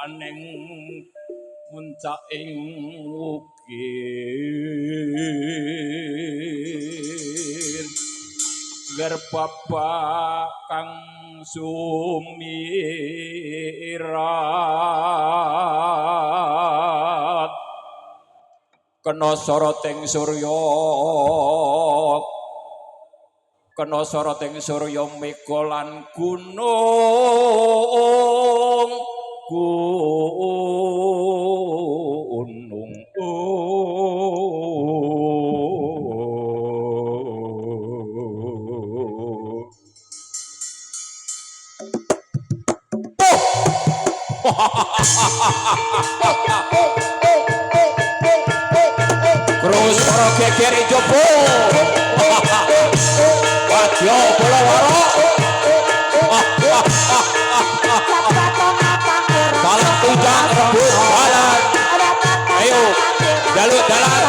aning muncak ing ukir gerbaba kang sumirat kena soroting surya kena soroting surya mega lan gunung Terus para geger ijobo Wadya Bolawara Salah tujang rebut jalan ayo jaluk jalan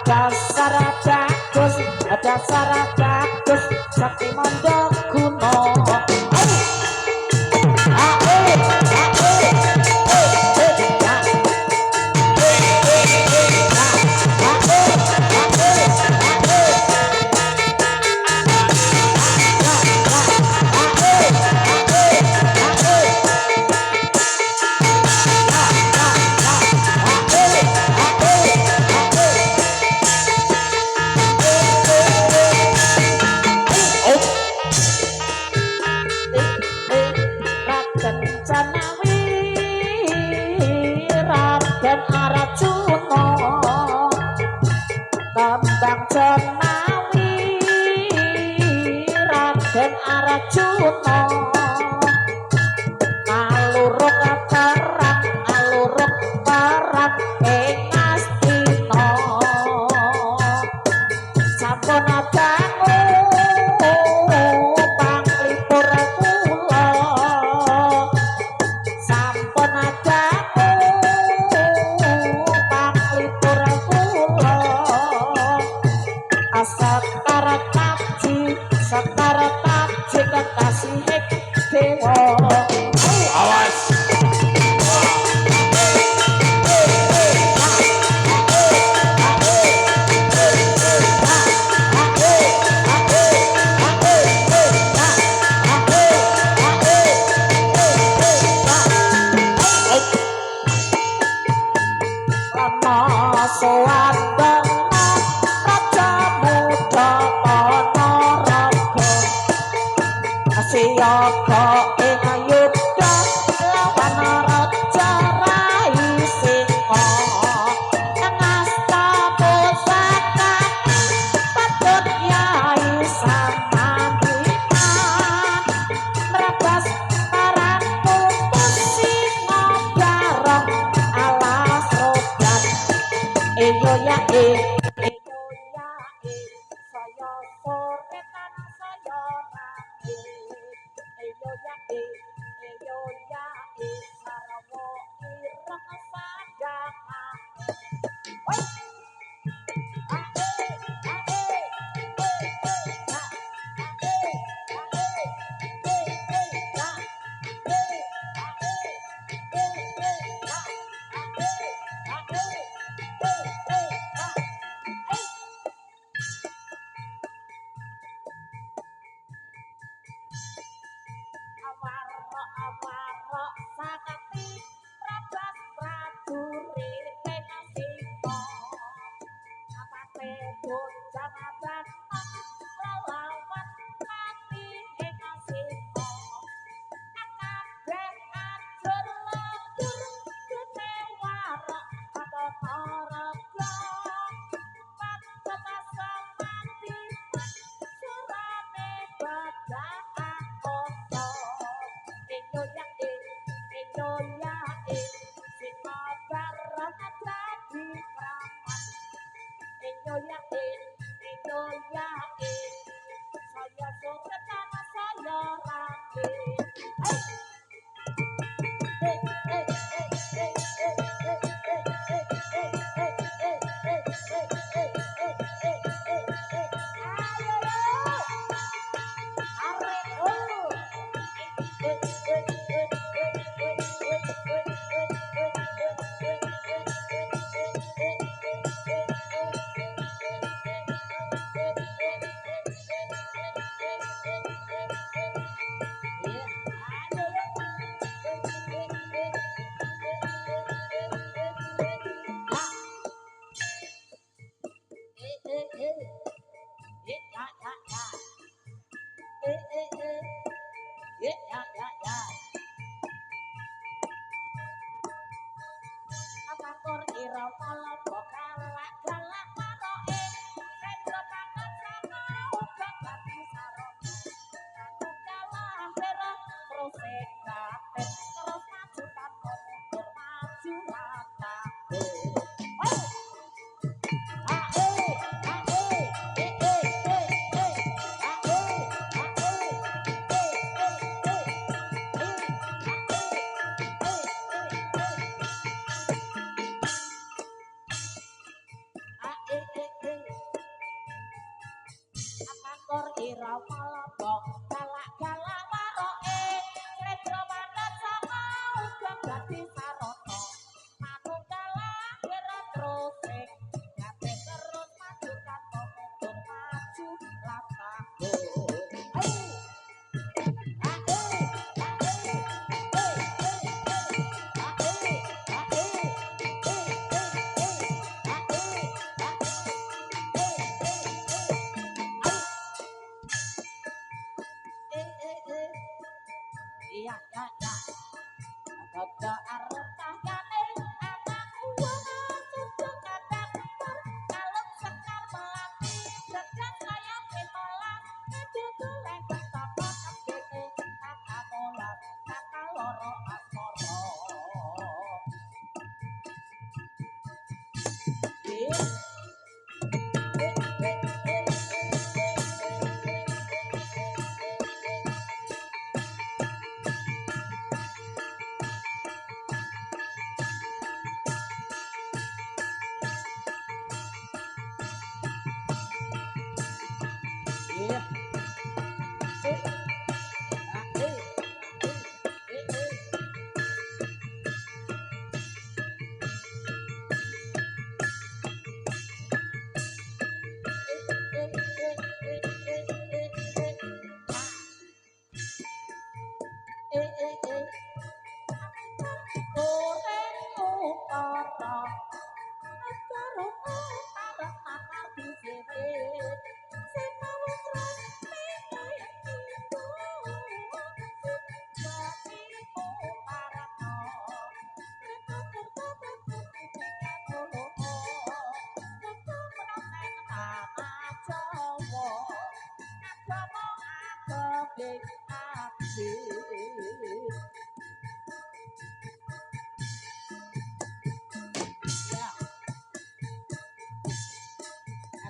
dasar bagus sakti manda kuno Raden Arjuna Kembang Cenawi Raden Arjuna alurung perang ing Astina sampun dangu panglipur kula sampun Sekara taji kekasih dewa awas Rana sowan Siapa ing Ayudha lawan raja rai singa ngasta pusaka patut yai samangkitan mrebas parang putus singa bareng alas rogan eyo ya saya soretan saya Eyo ya sarwo ireng sajangan Awarok sakati rabas prajurit pengasita apate bocah abang lelawan mati ing asita kabeh ajur lajur kecewarok Antaragya patut samati surane badah akoso Eyo ya sing bareng dadi kramat Eyo ya saya soretan saya rame Amatur irama galak galak maroke rendra pangan sama uga pati sarana aku kalah hera prosek katen terus maju tanpa mundur maju lataku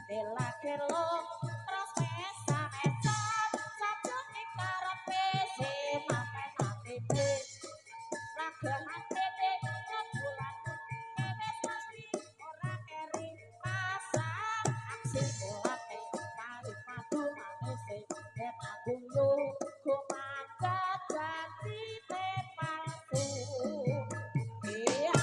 Bella che lo trasmessa messa saja ikarepe si makan ati raga hati bulan wis pasti ora keri pasang aksi ulate kali padu manis yen aku yo kumangga janji te palsu iya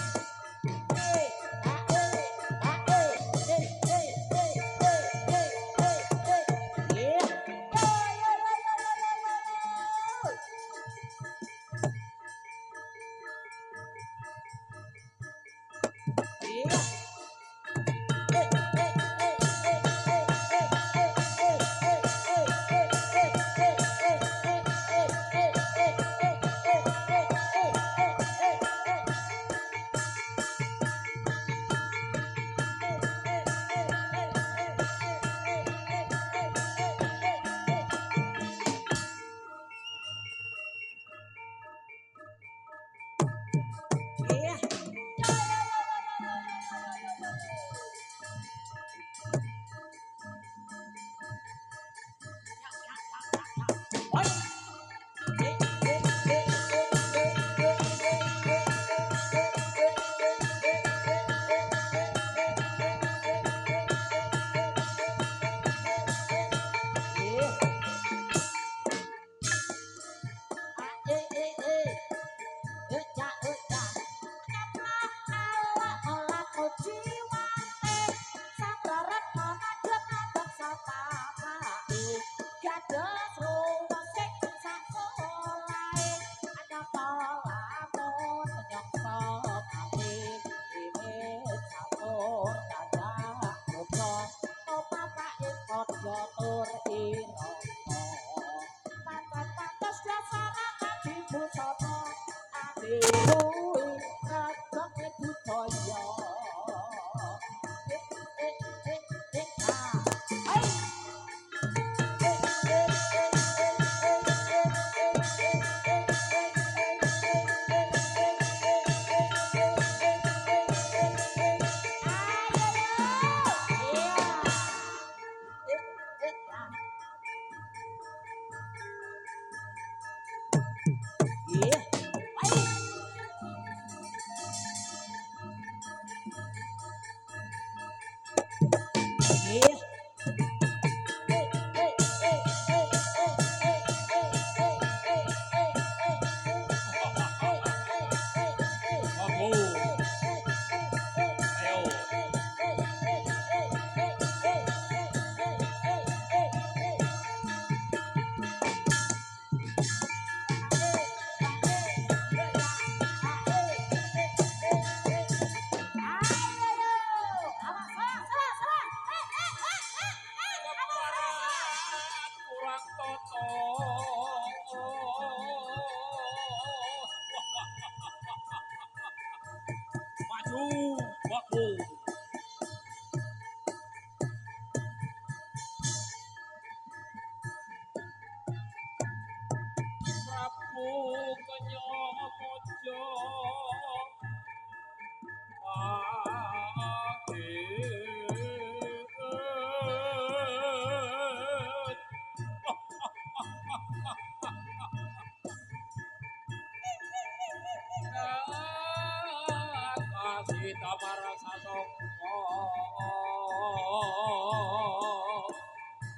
kita marasa songko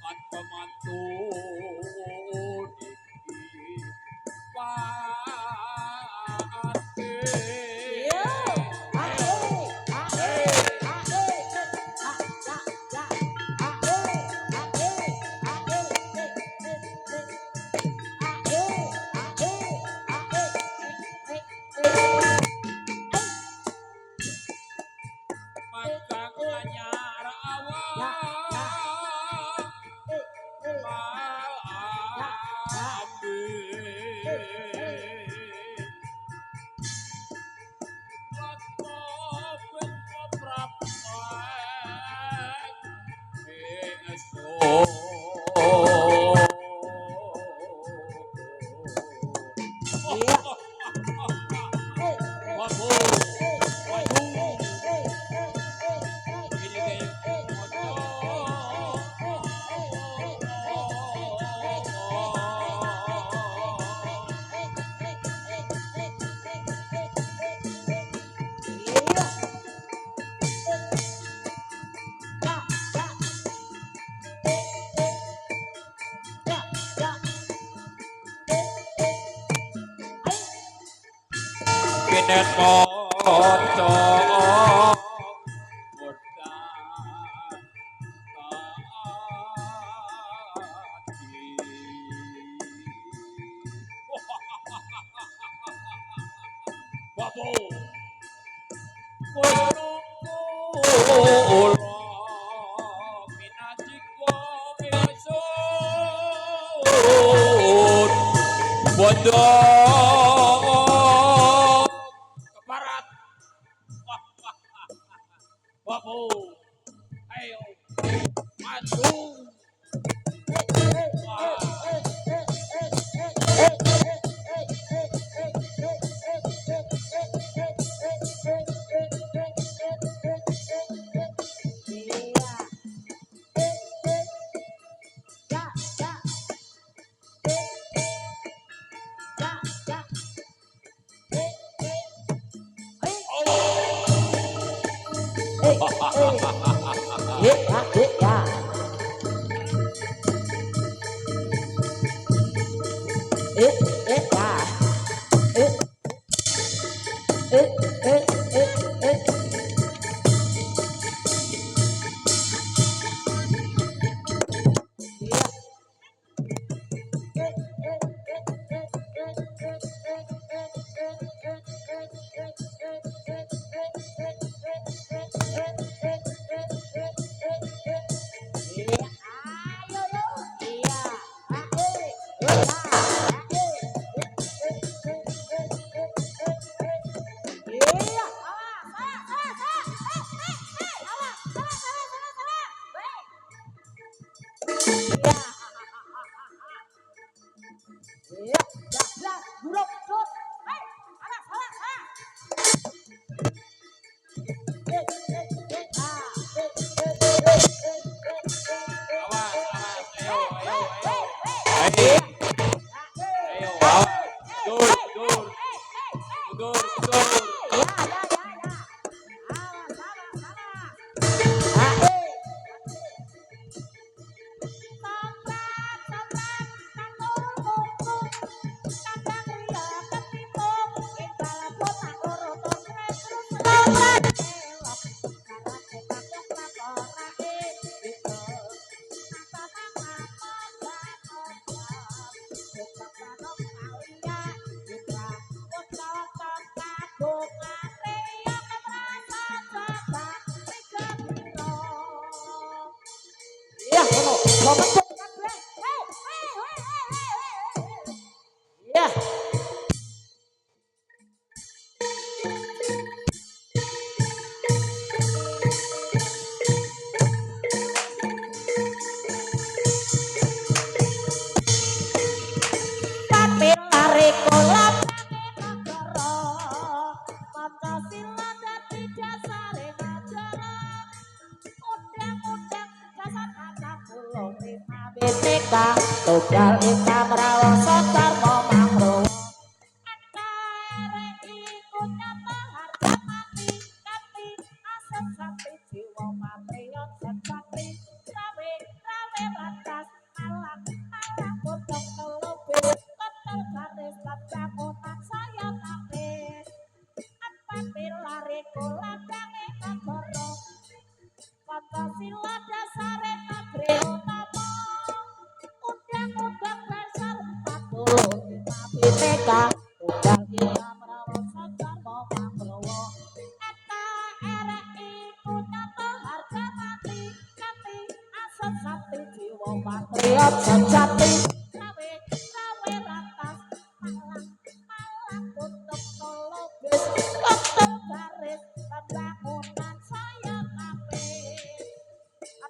at pemantu diki pati magang anyar awak Binet pocong Wapo Kulo Minajiko Mirsun Bondo Keparat Wapo Ayo Maju Tunggal ika merawoso karma mangro antare iku nyata harga mati tapi Pancasila dasare negeri utama undang-undang dasar 45 Bhinneka Tunggal Ika Prawoso Dharma Panggrawa NKRI ku nyata harga mati kanthi asas sakti jiwa patriot sejati rawe rawe ratas malang malang tutup logis tutup garis pembangunan saya kabeh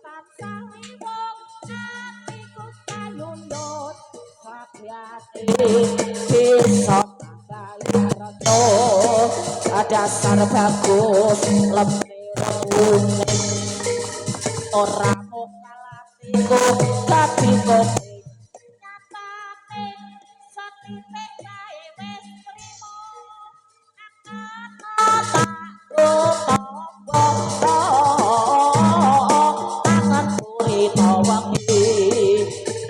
tansah liwung atiku kayuyut sabyati bisa tambahi reto dasar bagus lebih ora mung kalatiku tapi kopi nyatane satitik kae wis trimo tangan kuri tawangi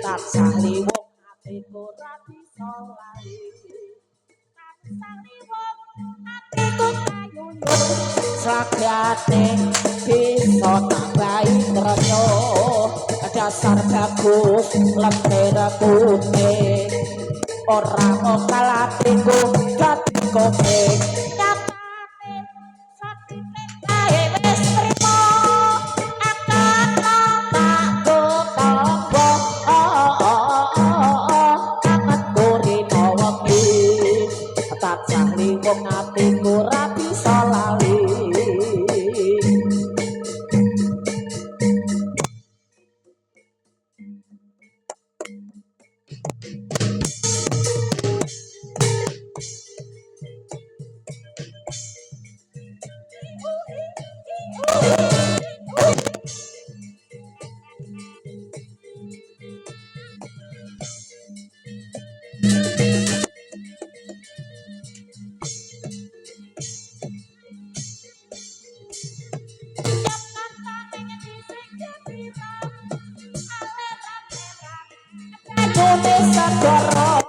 tansah liwung atiku ra bisa lali tansah liwung atiku kayuyut sakyate bisa tambahi kerja dasar bagus lemper putih ora mokal atiku dadi kopeng nyatane satine kae wis trimo akan takku tanggo amat kurina wengi tansah liwung atiku ra bisa lali Indonesia Doro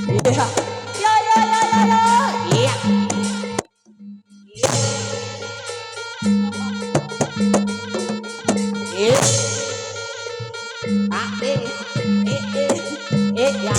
Iya. Ya ya ya ya ya. Iya. Iya. Ah, ya. Iya.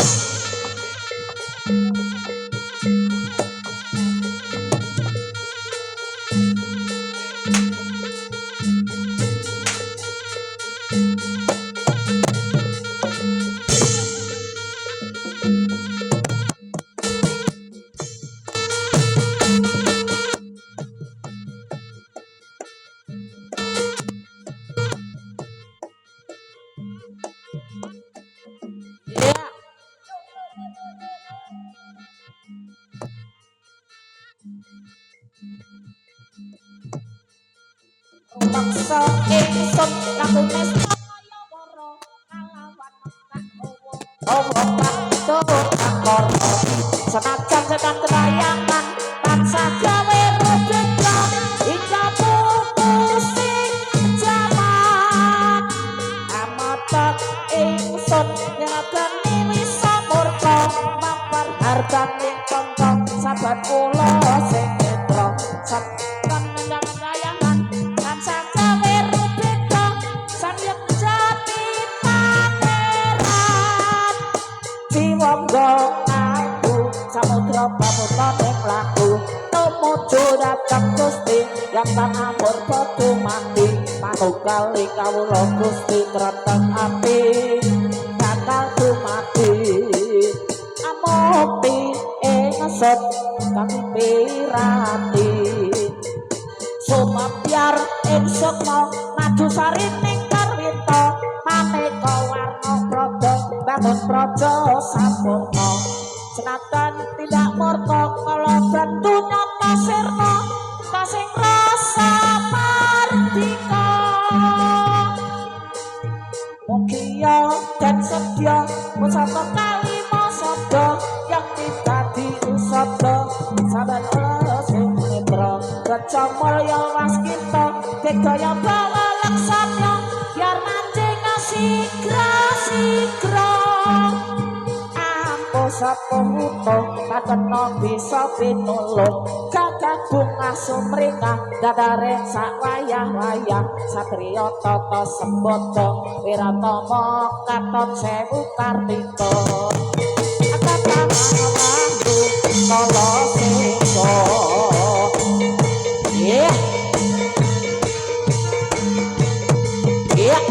Maksa ingsun kanggo mesta kaya wara kalawan tak owo. Owo katur kakara senajan sedang kelayangan tansah gawe rubeka ijabu musik jaman amatak ingsun nyagani wisa murka mampar hargane kanca sahabat kula sing netra saban menyang layangan tansah gawe rubeka samyek jati pangeran jiwangga aku samudra pamutane laku tumuju dhateng Gusti yang tanah murka mati manunggali kawula Gusti kreteng api bakal dumati amukti ingsun kang pirati sumabyar ingsun mau maju sarining karwita maneka warna praja bangun praja sampurna senatan tidak murka kala bantu nyata sirna kasing rasa mardika mugia dan sedia pusaka kalima sabda yang tidak diusada saban sing netra raja mulya waskita digaya bawa laksana biar mancing sigra saputo kakena bisa pinulung gagah bunga sumringah dadare sak wayah-wayah satriya tata sembada wiratama katon sewu kartika akatangan lambu kala singga yeah yeah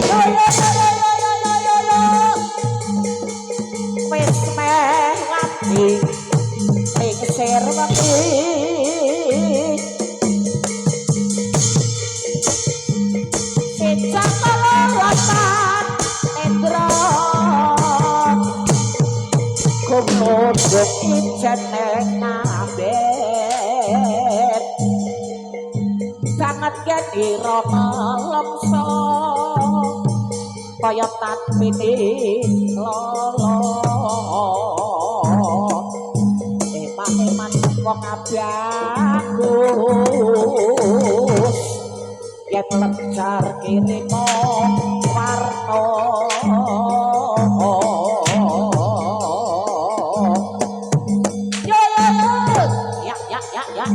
wis meh ngati ing serwati sejak kelorotan endra kumuduk ijen ngabet banget geni rama longso kaya tatmini lolo eman-eman wong abagus yen lejar kirima warta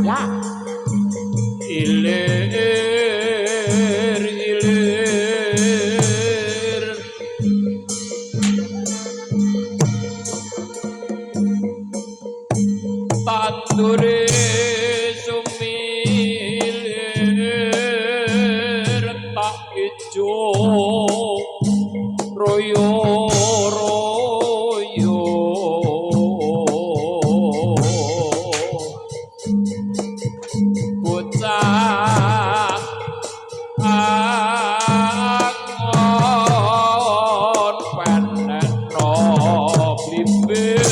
ya Ilir tandure sumilir tak ijo royo royo bocah angon penekno blimbing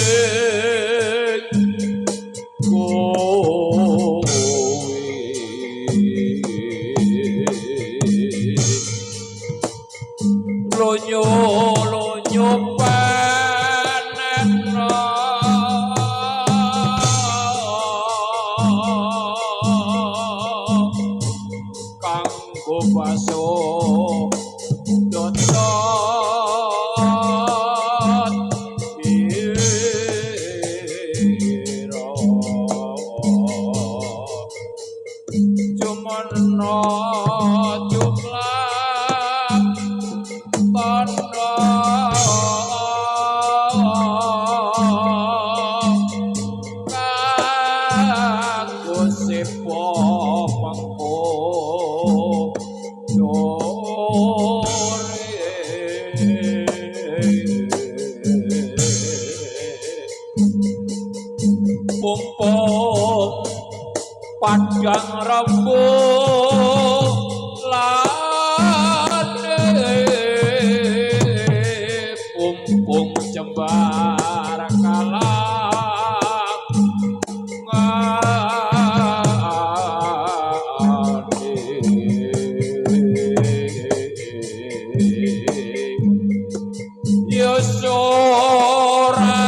lonyo lonyo panekno mumpung padang rambut lade mumpung jembar kalang Yosora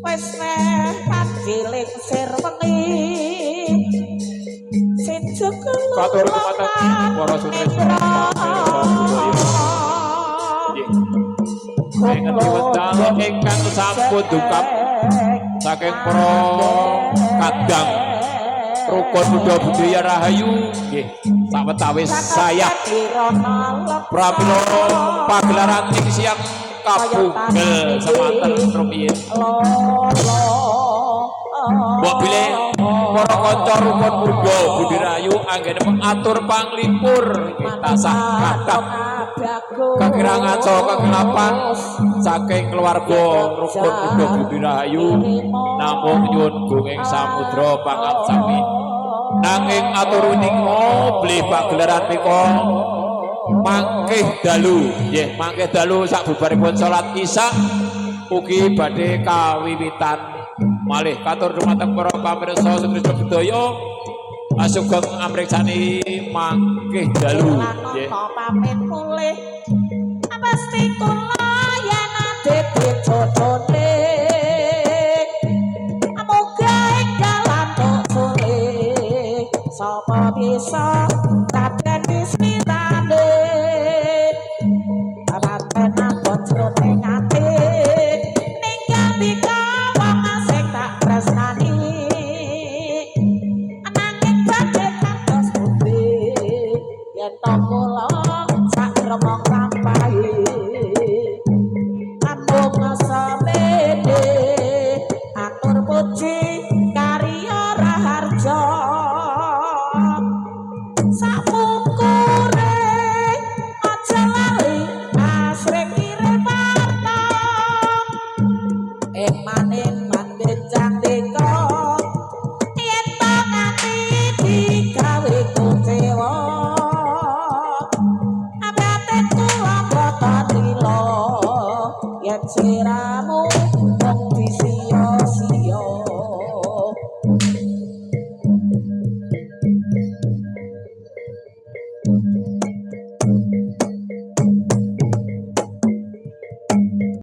wis cilik sir wengi sing jekul katur dumateng para sutresna ingkang wedal ingkang sampun dukap saking para kadang rukun Buddha Budaya Rahayu nggih sawetawis saya pramila pagelaran ing siang kabugel semanten rumiyin mbok bilih para kanca rukun Buddha Budaya Rahayu anggene mengatur panglipur tasah kathah kekirangan saha kegelapan saking keluarga rukun Buddha Budaya Rahayu namung nyuwun gunging samudra pangarsami nanging atur uninga bilih pagelaran menika mangkih dalu nggih mangkih dalu sabubaripun salat Isya ugi badhe kawiwitan malih katur dumateng para pamirsa Sutrisna Budaya sugeng amriksani mangkih dalu nggih pamit mulih pasti kula yen dadi jodone moga ing dalan tok sule sapa bisa kadang dismitane alat apa jroning ati ninggal dikawang sing tak tresnani ananging badhe kantos putih yen to kula sak remong lampahi ambung samene atur puji karya raharja sapukure aja lali asring kirim warta manen mandenjang deka yen to nganti digawe kecewa abate kula boten rila yen siramu wong disia-sia